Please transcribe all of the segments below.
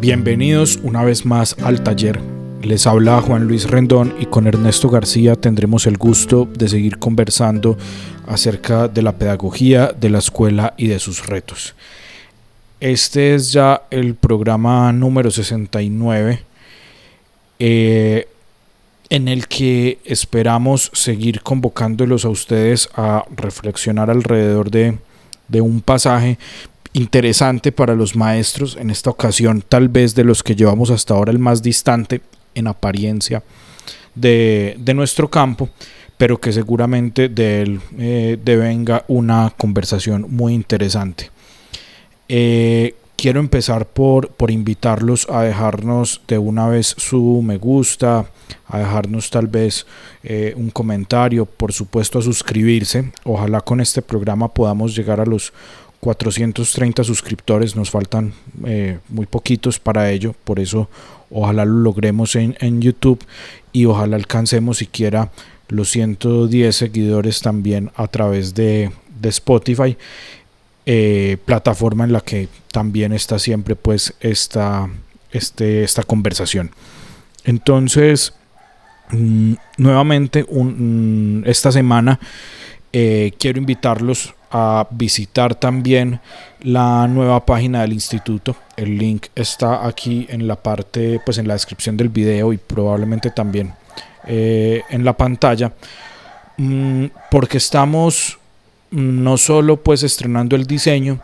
Bienvenidos una vez más al taller. Les habla Juan Luis Rendón y con Ernesto García tendremos el gusto de seguir conversando acerca de la pedagogía, de la escuela y de sus retos. Este es ya el programa número 69, en el que esperamos seguir convocándolos a ustedes a reflexionar alrededor de un pasaje interesante para los maestros, en esta ocasión tal vez de los que llevamos hasta ahora el más distante en apariencia de nuestro campo, pero que seguramente de él devenga una conversación muy interesante. Quiero empezar por invitarlos a dejarnos de una vez su me gusta, a dejarnos tal vez un comentario, por supuesto a suscribirse. Ojalá con este programa podamos llegar a los 430 suscriptores, nos faltan muy poquitos para ello, por eso ojalá lo logremos en YouTube y ojalá alcancemos siquiera los 110 seguidores también a través de Spotify, plataforma en la que también está siempre pues esta conversación. Entonces, nuevamente esta semana quiero invitarlos a visitar también la nueva página del instituto. El link está aquí en la parte, pues en la descripción del video y probablemente también en la pantalla, porque estamos no solo pues estrenando el diseño,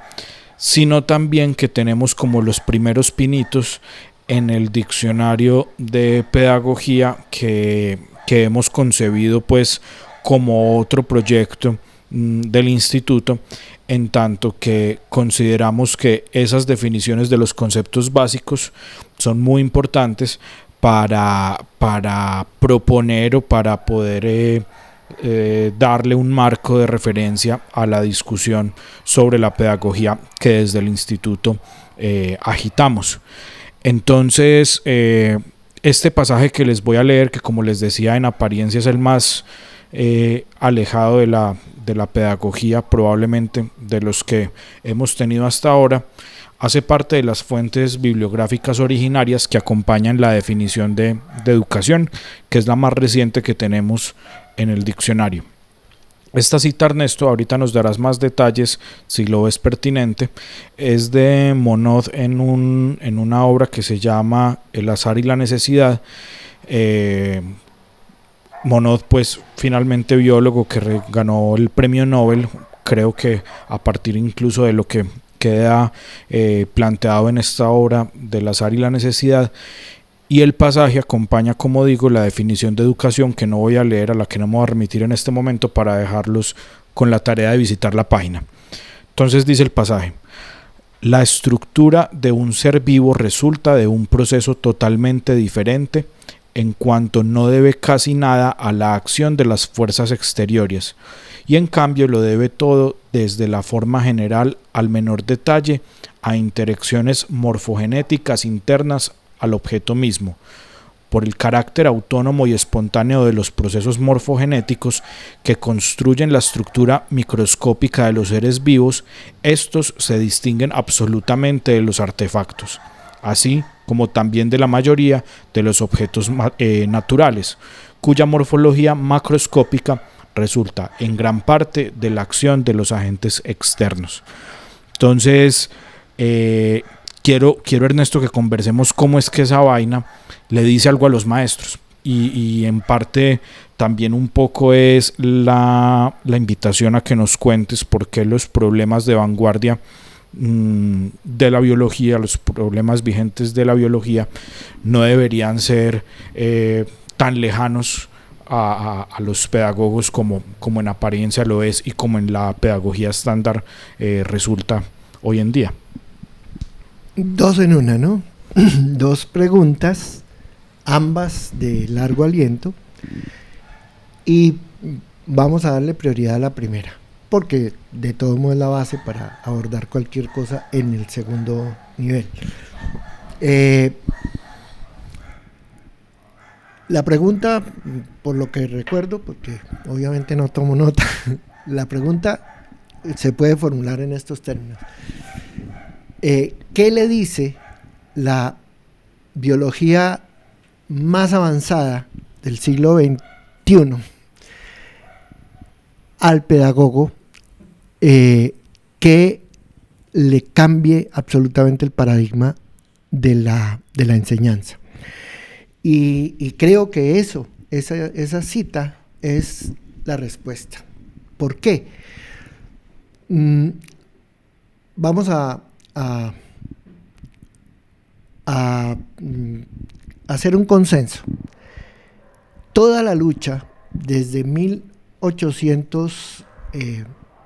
sino también que tenemos como los primeros pinitos en el diccionario de pedagogía que hemos concebido pues como otro proyecto del instituto, en tanto que consideramos que esas definiciones de los conceptos básicos son muy importantes para proponer o para poder darle un marco de referencia a la discusión sobre la pedagogía que desde el instituto agitamos. Entonces, este pasaje que les voy a leer, que como les decía en apariencia es el más alejado de la pedagogía probablemente de los que hemos tenido hasta ahora, hace parte de las fuentes bibliográficas originarias que acompañan la definición de educación, que es la más reciente que tenemos en el diccionario. Esta cita, Ernesto, ahorita nos darás más detalles si lo ves pertinente, es de Monod en una obra que se llama El azar y la necesidad. Monod, pues finalmente biólogo que ganó el premio Nobel, creo que a partir incluso de lo que queda planteado en esta obra del azar y la necesidad, y el pasaje acompaña, como digo, la definición de educación que no voy a leer, a la que no me voy a remitir en este momento para dejarlos con la tarea de visitar la página. Entonces dice el pasaje: la estructura de un ser vivo resulta de un proceso totalmente diferente en cuanto no debe casi nada a la acción de las fuerzas exteriores, y en cambio lo debe todo, desde la forma general al menor detalle, a interacciones morfogenéticas internas al objeto mismo. Por el carácter autónomo y espontáneo de los procesos morfogenéticos que construyen la estructura microscópica de los seres vivos, estos se distinguen absolutamente de los artefactos, así como también de la mayoría de los objetos naturales, cuya morfología macroscópica resulta en gran parte de la acción de los agentes externos. Entonces, quiero Ernesto, que conversemos cómo es que esa vaina le dice algo a los maestros, y en parte también un poco es la invitación a que nos cuentes por qué los problemas de vanguardia de la biología, los problemas vigentes de la biología no deberían ser tan lejanos a los pedagogos como en apariencia lo es y como en la pedagogía estándar resulta hoy en día. Dos en una, ¿no? Dos preguntas, ambas de largo aliento, y vamos a darle prioridad a la primera, porque de todo modo es la base para abordar cualquier cosa en el segundo nivel. La pregunta, por lo que recuerdo, porque obviamente no tomo nota, la pregunta se puede formular en estos términos. ¿Qué le dice la biología más avanzada del siglo XXI al pedagogo que le cambie absolutamente el paradigma de la enseñanza. Y creo que esa cita es la respuesta. ¿Por qué? Vamos a hacer un consenso. Toda la lucha desde 1800,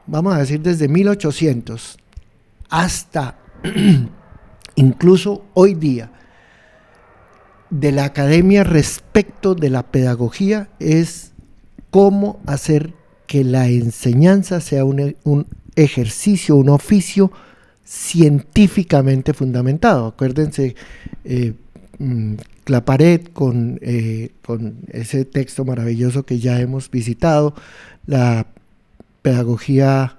vamos a decir desde 1800 hasta incluso hoy día, de la academia respecto de la pedagogía es cómo hacer que la enseñanza sea un ejercicio, un oficio científicamente fundamentado. Acuérdense, Claparet con ese texto maravilloso que ya hemos visitado, la pedagogía,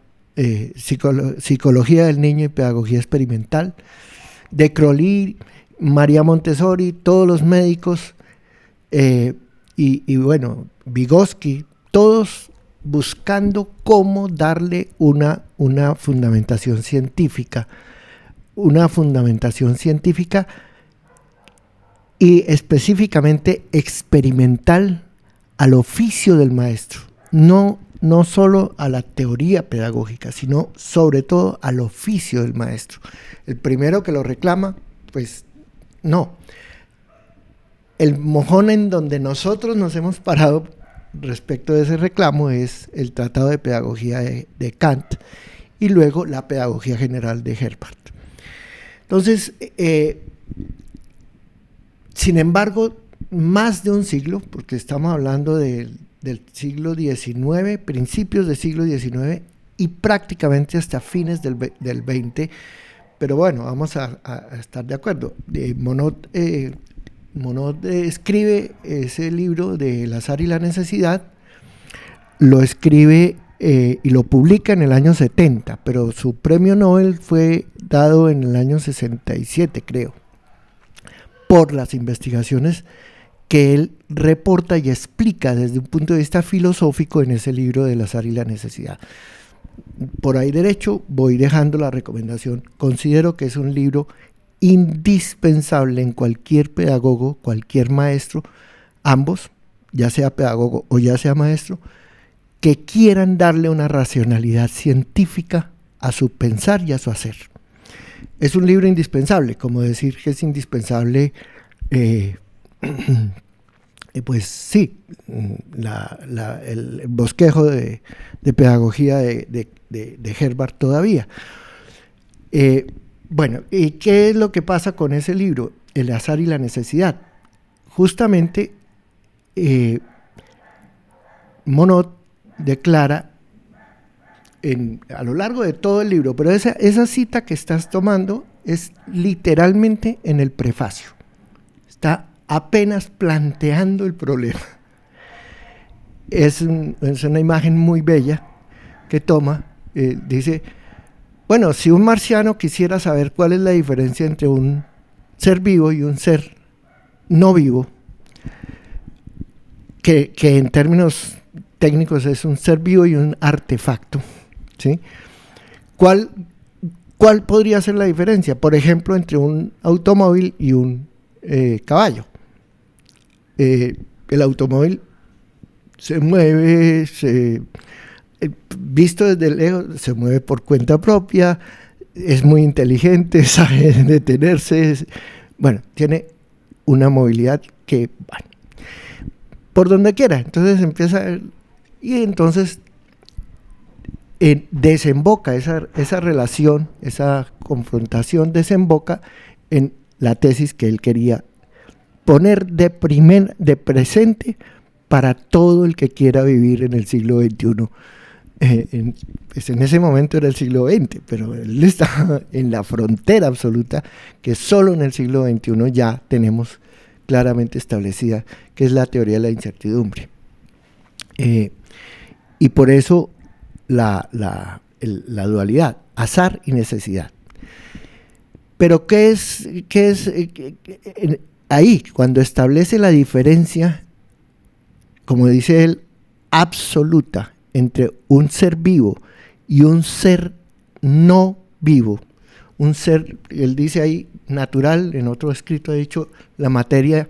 psicología del niño y pedagogía experimental, de Crowley, María Montessori, todos los médicos, y bueno, Vygotsky, todos buscando cómo darle una fundamentación científica y específicamente experimental al oficio del maestro, no solo a la teoría pedagógica, sino sobre todo al oficio del maestro. El primero que lo reclama, pues no. El mojón en donde nosotros nos hemos parado respecto de ese reclamo es el Tratado de Pedagogía de Kant y luego la Pedagogía General de Herbart. Entonces, sin embargo, más de un siglo, porque estamos hablando del siglo XIX, principios del siglo XIX y prácticamente hasta fines del XX, pero bueno, vamos a estar de acuerdo. Monod escribe ese libro de El azar y la necesidad, lo escribe y lo publica en el año 70, pero su premio Nobel fue dado en el año 67, creo, por las investigaciones que él reporta y explica desde un punto de vista filosófico en ese libro de El azar y la necesidad. Por ahí derecho voy dejando la recomendación. Considero que es un libro indispensable en cualquier pedagogo, cualquier maestro, ambos, ya sea pedagogo o ya sea maestro, que quieran darle una racionalidad científica a su pensar y a su hacer. Es un libro indispensable, como decir que es indispensable, pues sí, el bosquejo de pedagogía de Herbart todavía. Bueno, ¿y qué es lo que pasa con ese libro? El azar y la necesidad. Justamente, Monod declara a lo largo de todo el libro, pero esa cita que estás tomando es literalmente en el prefacio. Está apenas planteando el problema. Es una imagen muy bella que toma, dice, bueno, si un marciano quisiera saber cuál es la diferencia entre un ser vivo y un ser no vivo, que en términos técnicos es un ser vivo y un artefacto, ¿sí? ¿Cuál podría ser la diferencia? Por ejemplo, entre un automóvil y un caballo. El automóvil se mueve, visto desde lejos, se mueve por cuenta propia, es muy inteligente, sabe detenerse, bueno, tiene una movilidad que, bueno, por donde quiera. Entonces empieza, y entonces desemboca esa relación, esa confrontación desemboca en la tesis que él quería poner de presente para todo el que quiera vivir en el siglo XXI. Pues en ese momento era el siglo XX, pero él está en la frontera absoluta que solo en el siglo XXI ya tenemos claramente establecida, que es la teoría de la incertidumbre. Y por eso la dualidad, azar y necesidad. Pero ¿qué es ahí, cuando establece la diferencia, como dice él, absoluta entre un ser vivo y un ser no vivo, un ser, él dice ahí, natural, en otro escrito ha dicho, la materia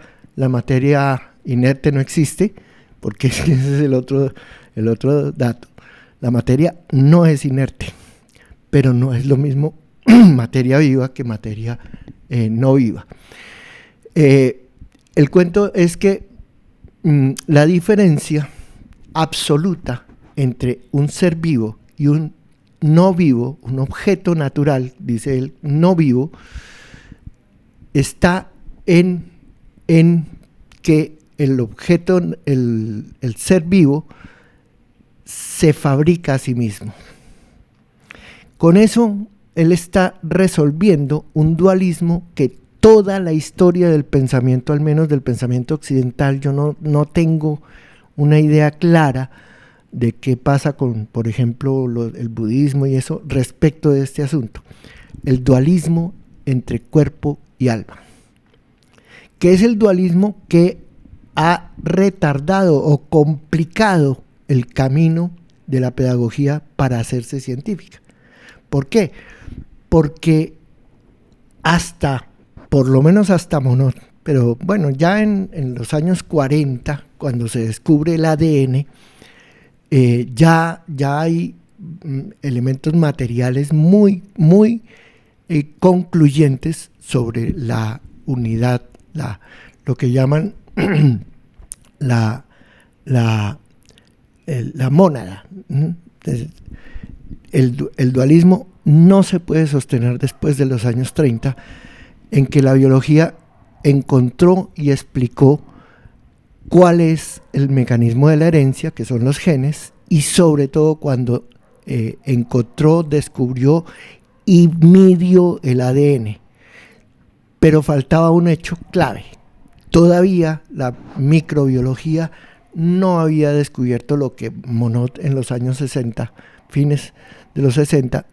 inerte no existe, porque ese es el otro dato. La materia no es inerte, pero no es lo mismo materia viva que materia no viva. El cuento es que la diferencia absoluta entre un ser vivo y un no vivo, un objeto natural, dice él, no vivo, está en que el objeto, el ser vivo, se fabrica a sí mismo. Con eso, él está resolviendo un dualismo que toda la historia del pensamiento, al menos del pensamiento occidental, yo no tengo una idea clara de qué pasa con, por ejemplo, el budismo y eso respecto de este asunto. El dualismo entre cuerpo y alma. Que es el dualismo que ha retardado o complicado el camino de la pedagogía para hacerse científica. ¿Por qué? Porque por lo menos hasta Monod, pero bueno, ya en los años 40, cuando se descubre el ADN, ya hay elementos materiales muy concluyentes sobre la unidad, lo que llaman la mónada. El dualismo no se puede sostener después de los años 30, en que la biología encontró y explicó cuál es el mecanismo de la herencia, que son los genes, y sobre todo cuando encontró, descubrió y midió el ADN. Pero faltaba un hecho clave. Todavía la microbiología no había descubierto lo que Monod en los años 60, fines de los 60,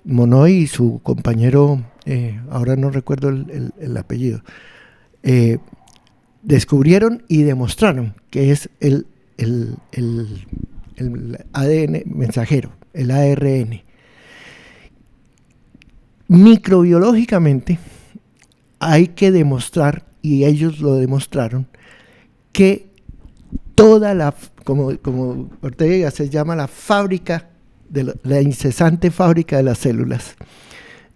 Monod y su compañero, ahora no recuerdo el apellido, descubrieron y demostraron que es el ADN mensajero, el ARN. Microbiológicamente hay que demostrar, y ellos lo demostraron, que toda como Ortega se llama la fábrica, la incesante fábrica de las células,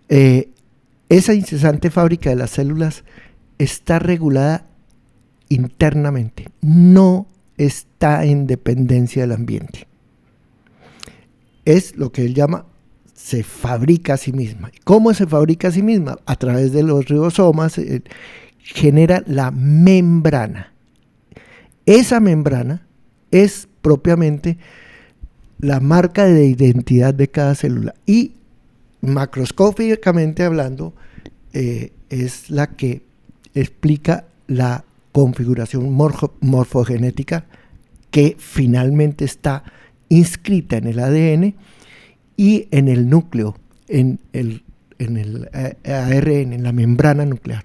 esa incesante fábrica de las células está regulada internamente, no está en dependencia del ambiente. Es lo que él llama, se fabrica a sí misma. ¿Cómo se fabrica a sí misma? A través de los ribosomas, genera la membrana. Esa membrana es propiamente la marca de identidad de cada célula y macroscópicamente hablando es la que explica la configuración morfogenética que finalmente está inscrita en el ADN y en el núcleo, en el ARN, en la membrana nuclear.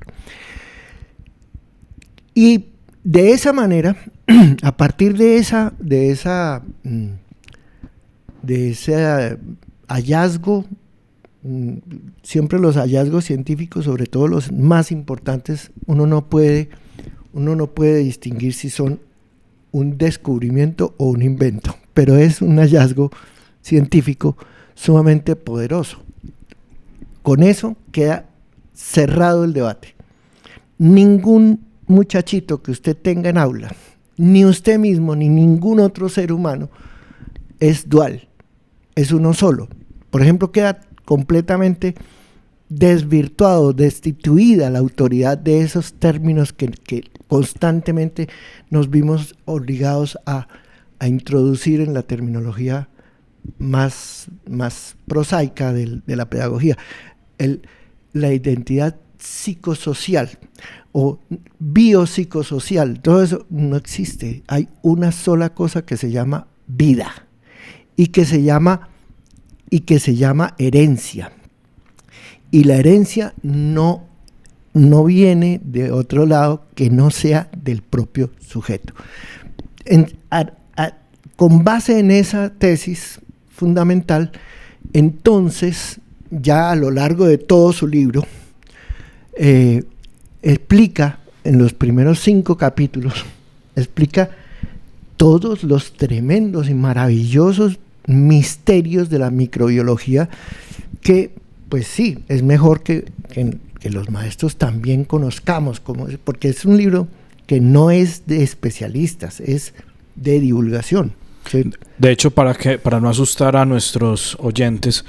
Y de esa manera, a partir de ese hallazgo, siempre los hallazgos científicos, sobre todo los más importantes, uno no puede distinguir si son un descubrimiento o un invento, pero es un hallazgo científico sumamente poderoso. Con eso queda cerrado el debate. Ningún muchachito que usted tenga en aula, ni usted mismo, ni ningún otro ser humano, es dual, es uno solo. Por ejemplo, queda completamente desvirtuado, destituida la autoridad de esos términos que constantemente nos vimos obligados a introducir en la terminología más prosaica de la pedagogía. La identidad psicosocial o biopsicosocial, todo eso no existe. Hay una sola cosa que se llama vida y que se llama herencia. Y la herencia no no viene de otro lado que no sea del propio sujeto. Con base en esa tesis fundamental, entonces, ya a lo largo de todo su libro, explica, en los primeros 5 capítulos, explica todos los tremendos y maravillosos misterios de la microbiología que, pues sí, es mejor que los maestros también conozcamos, porque es un libro que no es de especialistas, es de divulgación. ¿Sí? De hecho, para no asustar a nuestros oyentes,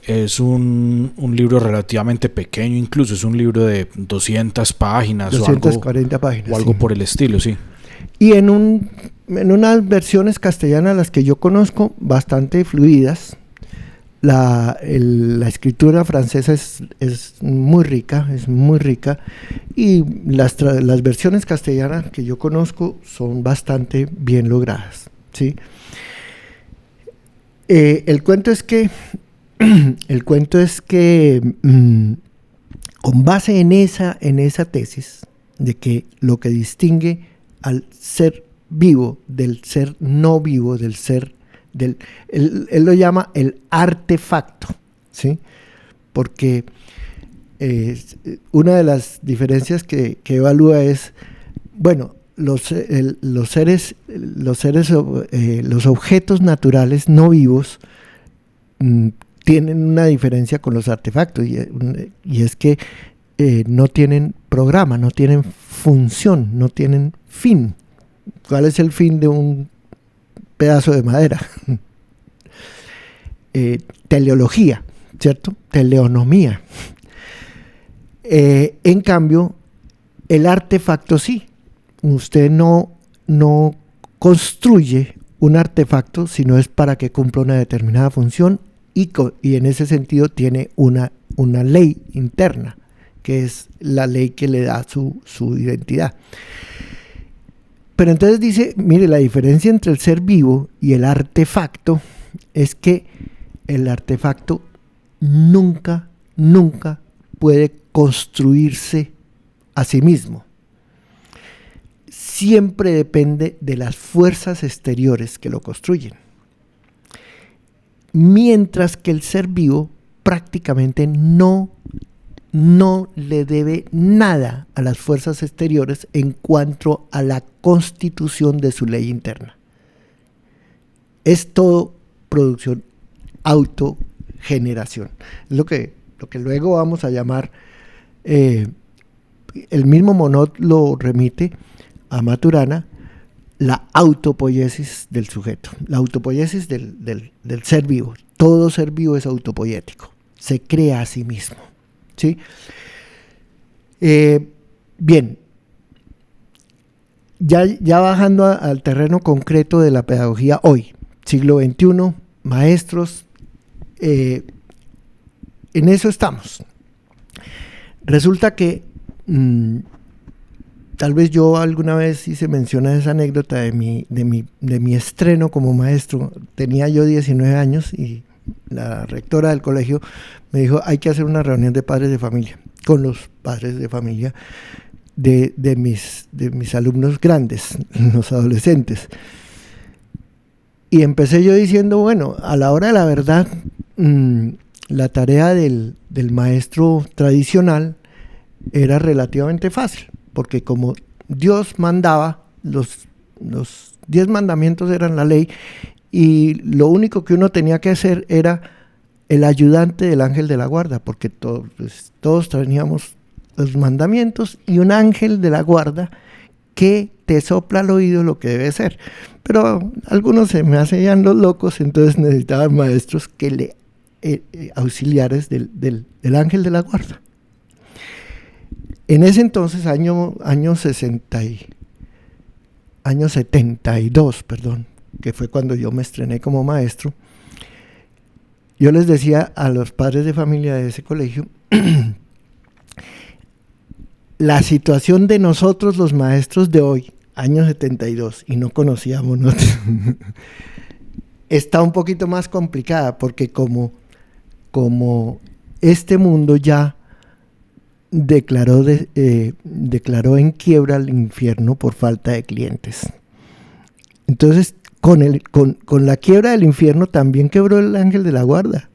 es un libro relativamente pequeño, incluso es un libro de 200 páginas 240 páginas, o algo sí, por el estilo, sí. Y en unas versiones castellanas, las que yo conozco, bastante fluidas. La escritura francesa es muy rica, y las versiones castellanas que yo conozco son bastante bien logradas, ¿sí? El cuento es que con base en esa tesis de que lo que distingue al ser vivo del ser no vivo, del ser él lo llama el artefacto, ¿sí? Porque una de las diferencias que evalúa es, bueno, los objetos naturales no vivos tienen una diferencia con los artefactos, y es que no tienen programa, no tienen función, no tienen fin. ¿Cuál es el fin de un pedazo de madera? Teleología, ¿cierto? Teleonomía. En cambio, el artefacto sí. Usted no construye un artefacto si no es para que cumpla una determinada función, y en ese sentido tiene una ley interna, que es la ley que le da su identidad. Pero entonces dice, mire, la diferencia entre el ser vivo y el artefacto es que el artefacto nunca puede construirse a sí mismo. Siempre depende de las fuerzas exteriores que lo construyen. Mientras que el ser vivo prácticamente no le debe nada a las fuerzas exteriores en cuanto a la constitución de su ley interna. Es todo producción, autogeneración. Es lo que luego vamos a llamar, el mismo Monod lo remite a Maturana, la autopoiesis del sujeto, la autopoiesis del ser vivo. Todo ser vivo es autopoiético, se crea a sí mismo, ¿sí? Bien, ya bajando al terreno concreto de la pedagogía hoy, siglo XXI, maestros, en eso estamos. Resulta que tal vez yo alguna vez hice mención a esa anécdota de mi estreno como maestro. Tenía yo 19 años y la rectora del colegio me dijo, hay que hacer una reunión de padres de familia, con los padres de familia de mis alumnos grandes, los adolescentes. Y empecé yo diciendo, bueno, a la hora de la verdad, la tarea del maestro tradicional era relativamente fácil, porque como Dios mandaba, los 10 mandamientos eran la ley, y lo único que uno tenía que hacer era el ayudante del ángel de la guarda, porque todos teníamos los mandamientos y un ángel de la guarda que te sopla al oído lo que debe ser. Pero algunos se me hacían los locos, entonces necesitaban maestros que auxiliares del ángel de la guarda. En ese entonces, año 72, que fue cuando yo me estrené como maestro, yo les decía a los padres de familia de ese colegio, la situación de nosotros los maestros de hoy, año 72, y no conocíamos nosotros, está un poquito más complicada, porque como este mundo ya declaró en quiebra al infierno por falta de clientes. Entonces, con la quiebra del infierno también quebró el ángel de la guarda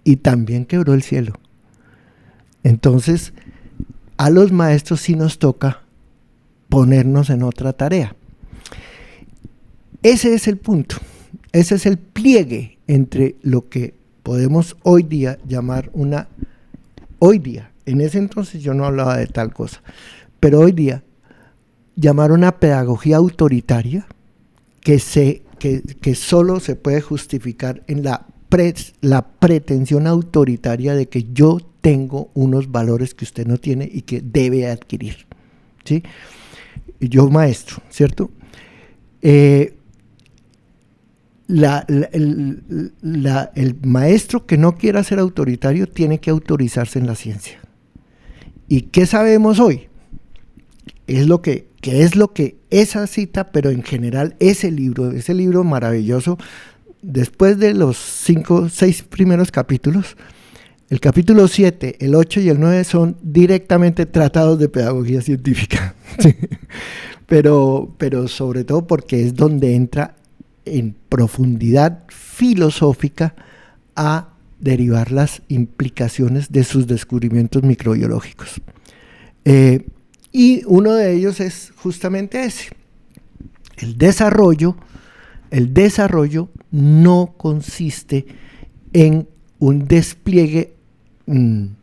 y también quebró el cielo. Entonces, a los maestros sí nos toca ponernos en otra tarea. Ese es el punto, ese es el pliegue entre lo que podemos hoy día llamar hoy día, en ese entonces yo no hablaba de tal cosa, pero hoy día llamar una pedagogía autoritaria que solo se puede justificar en la pretensión autoritaria de que yo tengo unos valores que usted no tiene y que debe adquirir, ¿sí? Yo maestro, ¿cierto? El maestro que no quiera ser autoritario tiene que autorizarse en la ciencia. ¿Y qué sabemos hoy? Es lo que esa cita, pero en general ese libro maravilloso, después de los 6 primeros capítulos, el capítulo 7, el 8 y el 9 son directamente tratados de pedagogía científica. pero sobre todo porque es donde entra en profundidad filosófica a derivar las implicaciones de sus descubrimientos microbiológicos. Y uno de ellos es justamente ese. El desarrollo no consiste en un despliegue de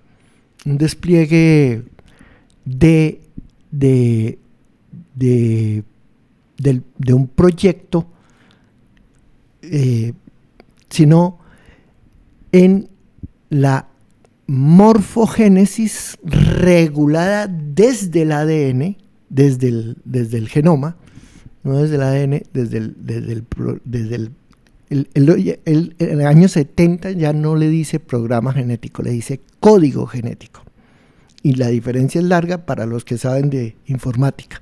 un proyecto, sino en la morfogénesis regulada desde el ADN, desde el genoma, no desde el ADN, en el año 70 ya no le dice programa genético, le dice código genético. Y la diferencia es larga para los que saben de informática.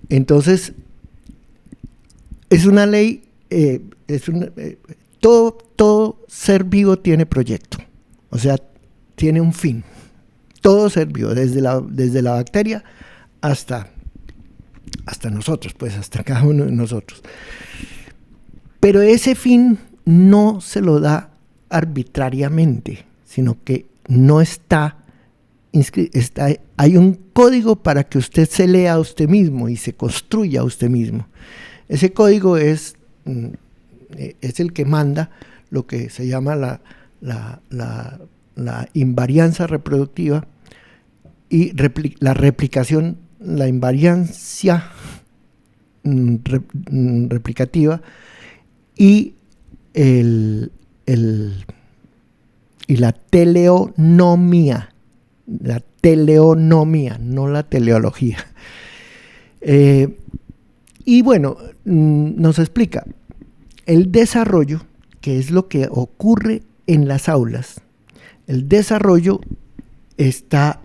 Entonces, es una ley, todo ser vivo tiene proyecto, o sea, tiene un fin. Todo ser vivo, desde la bacteria hasta nosotros, pues hasta cada uno de nosotros. Pero ese fin no se lo da arbitrariamente, sino que no está hay un código para que usted se lea a usted mismo y se construya a usted mismo. Ese código es el que manda lo que se llama la invarianza reproductiva y la replicación, la invariancia replicativa y la teleonomía. La teleonomía, no la teleología. Y bueno, nos explica el desarrollo, que es lo que ocurre en las aulas. El desarrollo está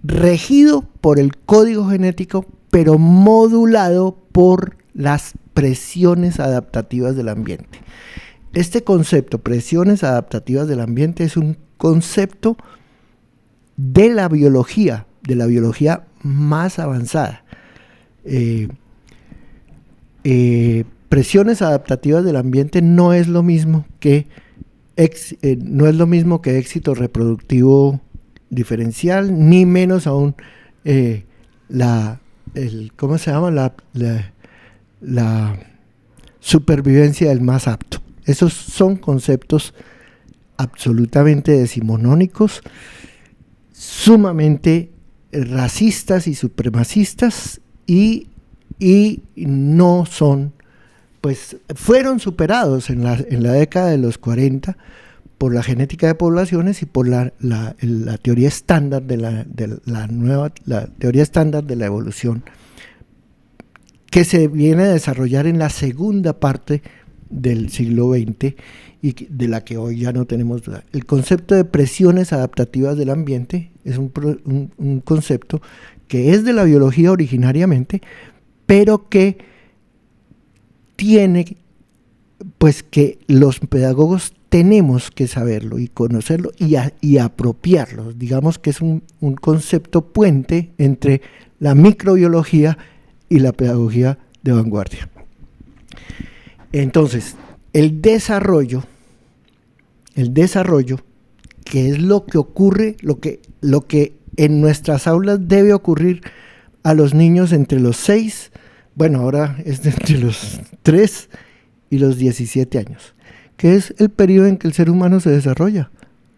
regido por el código genético, pero modulado por las presiones adaptativas del ambiente. Este concepto, presiones adaptativas del ambiente, es un concepto de la biología más avanzada. Presiones adaptativas del ambiente no es lo mismo que éxito reproductivo diferencial, ni menos aún ¿cómo se llama? La supervivencia del más apto. Esos son conceptos absolutamente decimonónicos, sumamente racistas y supremacistas, y no son, pues fueron superados en la década de los 40 por la genética de poblaciones y por la teoría estándar la teoría estándar de la evolución, que se viene a desarrollar en la segunda parte del siglo XX y de la que hoy ya no tenemos duda. El concepto de presiones adaptativas del ambiente es un concepto que es de la biología originariamente, pero que tiene, pues, que los pedagogos tenemos que saberlo y conocerlo y apropiarlo. Digamos que es un concepto puente entre la microbiología y la pedagogía de vanguardia. Entonces, el desarrollo, que es lo que ocurre, lo que en nuestras aulas debe ocurrir a los niños entre los 6, bueno, ahora es entre los 3 y los 17 años, que es el periodo en que el ser humano se desarrolla.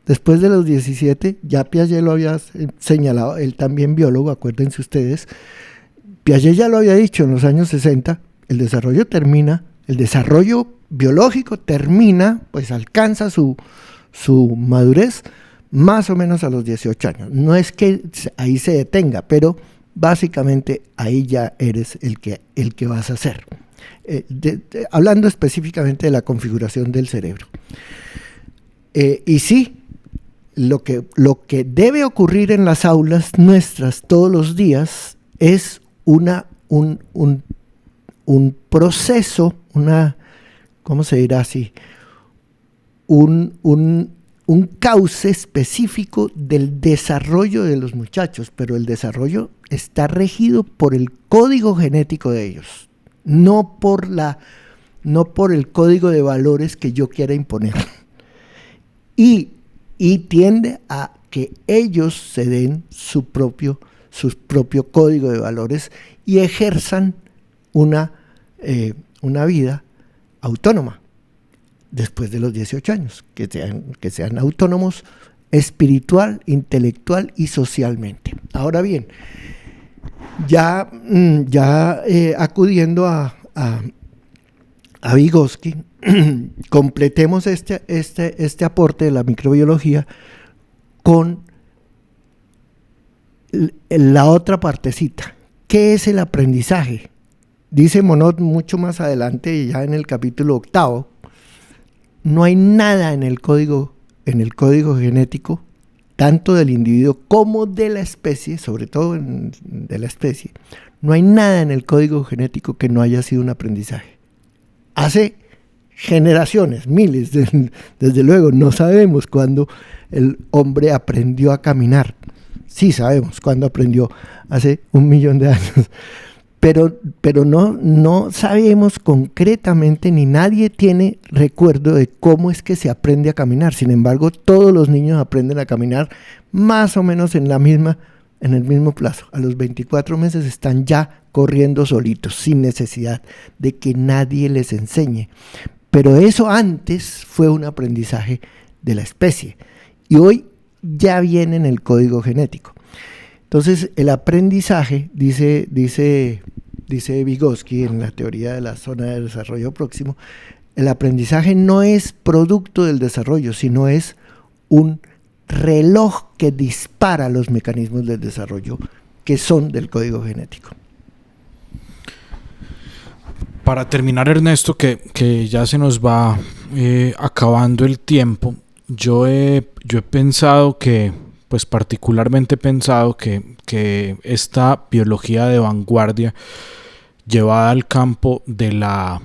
Después de los 17, ya Piaget lo había señalado, él también biólogo, acuérdense ustedes, Piaget ya lo había dicho en los años 60, el desarrollo biológico termina, pues alcanza su madurez más o menos a los 18 años. No es que ahí se detenga, pero básicamente ahí ya eres el que vas a ser. Hablando específicamente de la configuración del cerebro. Y sí, lo que debe ocurrir en las aulas nuestras todos los días es un proceso, ¿cómo se dirá así? Un cauce específico del desarrollo de los muchachos, pero el desarrollo está regido por el código genético de ellos, no por el código de valores que yo quiera imponer. Y tiende a que ellos se den su propio código de valores y ejerzan una vida autónoma después de los 18 años, que sean autónomos espiritual, intelectual y socialmente. Ahora bien, ya acudiendo a Vygotsky, completemos este aporte de la microbiología con la otra partecita. ¿Qué es el aprendizaje? Dice Monod mucho más adelante, ya en el capítulo 8, no hay nada en el código genético, tanto del individuo como de la especie, sobre todo de la especie, no hay nada en el código genético que no haya sido un aprendizaje. Hace generaciones, miles, desde luego, no sabemos cuándo el hombre aprendió a caminar. Sí sabemos cuándo aprendió, hace 1.000.000 de años. Pero no sabemos concretamente, ni nadie tiene recuerdo de cómo es que se aprende a caminar. Sin embargo, todos los niños aprenden a caminar más o menos en el mismo plazo. A los 24 meses están ya corriendo solitos, sin necesidad de que nadie les enseñe. Pero eso antes fue un aprendizaje de la especie. Y hoy ya viene en el código genético. Entonces, el aprendizaje, dice Vygotsky en la teoría de la zona de desarrollo próximo, el aprendizaje no es producto del desarrollo, sino es un reloj que dispara los mecanismos del desarrollo que son del código genético. Para terminar, Ernesto, que ya se nos va acabando el tiempo, yo he pensado pues particularmente he pensado que esta biología de vanguardia llevada al campo de la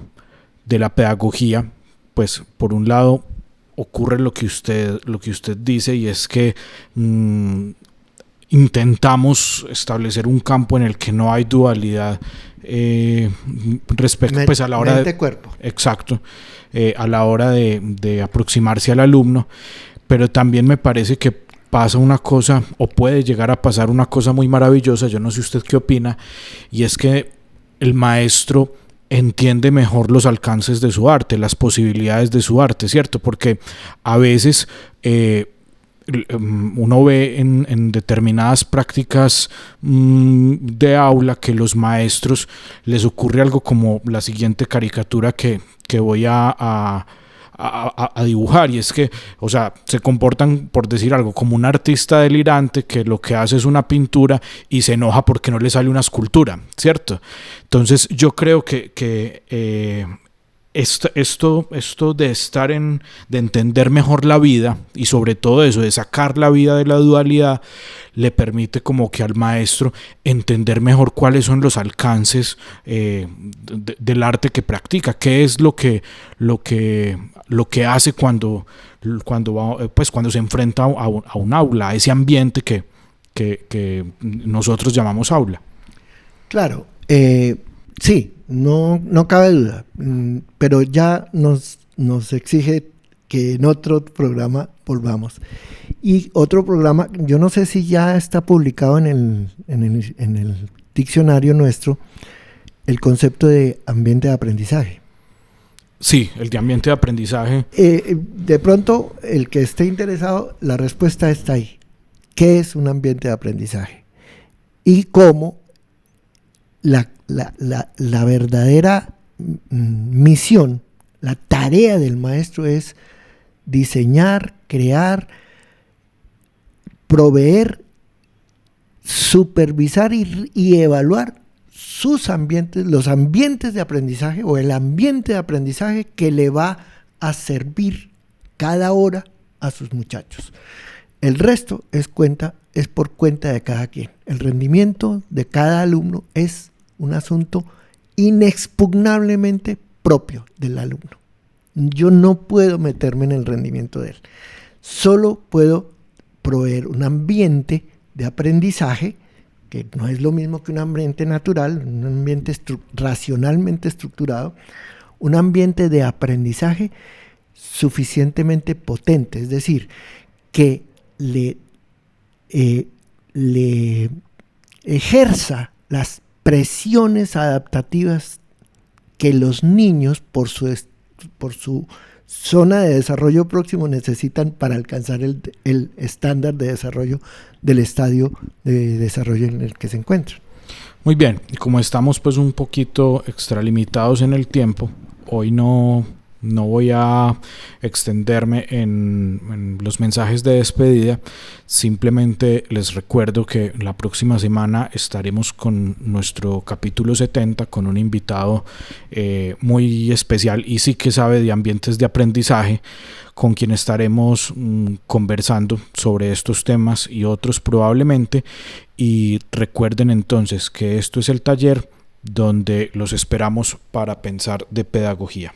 pedagogía, pues por un lado ocurre lo que usted dice, y es que intentamos establecer un campo en el que no hay dualidad respecto pues a la hora mente-cuerpo. Exacto, a la hora de aproximarse al alumno, pero también me parece que pasa una cosa, o puede llegar a pasar una cosa muy maravillosa, yo no sé usted qué opina, y es que el maestro entiende mejor los alcances de su arte, las posibilidades de su arte, ¿cierto? Porque a veces uno ve en determinadas prácticas de aula que los maestros les ocurre algo como la siguiente caricatura que voy a dibujar, y es que, o sea, se comportan, por decir algo, como un artista delirante que lo que hace es una pintura y se enoja porque no le sale una escultura, ¿cierto? Entonces yo creo que esto de de entender mejor la vida y sobre todo eso, de sacar la vida de la dualidad, le permite como que al maestro entender mejor cuáles son los alcances del arte que practica, qué es lo que hace cuando se enfrenta a un aula, a ese ambiente que nosotros llamamos aula. Claro, sí, no cabe duda, pero ya nos exige que en otro programa volvamos. Y otro programa, yo no sé si ya está publicado en el diccionario nuestro, el concepto de ambiente de aprendizaje. Sí, el de ambiente de aprendizaje. De pronto, el que esté interesado, la respuesta está ahí. ¿Qué es un ambiente de aprendizaje? Y cómo la verdadera misión, la tarea del maestro es diseñar, crear, proveer, supervisar y evaluar sus ambientes, los ambientes de aprendizaje o el ambiente de aprendizaje que le va a servir cada hora a sus muchachos. El resto es por cuenta de cada quien. El rendimiento de cada alumno es un asunto inexpugnablemente propio del alumno. Yo no puedo meterme en el rendimiento de él. Solo puedo proveer un ambiente de aprendizaje que no es lo mismo que un ambiente natural, un ambiente racionalmente estructurado, un ambiente de aprendizaje suficientemente potente, es decir, que le ejerza las presiones adaptativas que los niños por su zona de desarrollo próximo necesitan para alcanzar el estándar de desarrollo del estadio de desarrollo en el que se encuentran. Muy bien, y como estamos pues un poquito extralimitados en el tiempo, hoy no voy a extenderme en los mensajes de despedida. Simplemente les recuerdo que la próxima semana estaremos con nuestro capítulo 70 con un invitado muy especial y sí que sabe de ambientes de aprendizaje, con quien estaremos conversando sobre estos temas y otros probablemente. Y recuerden entonces que esto es el taller donde los esperamos para pensar de pedagogía.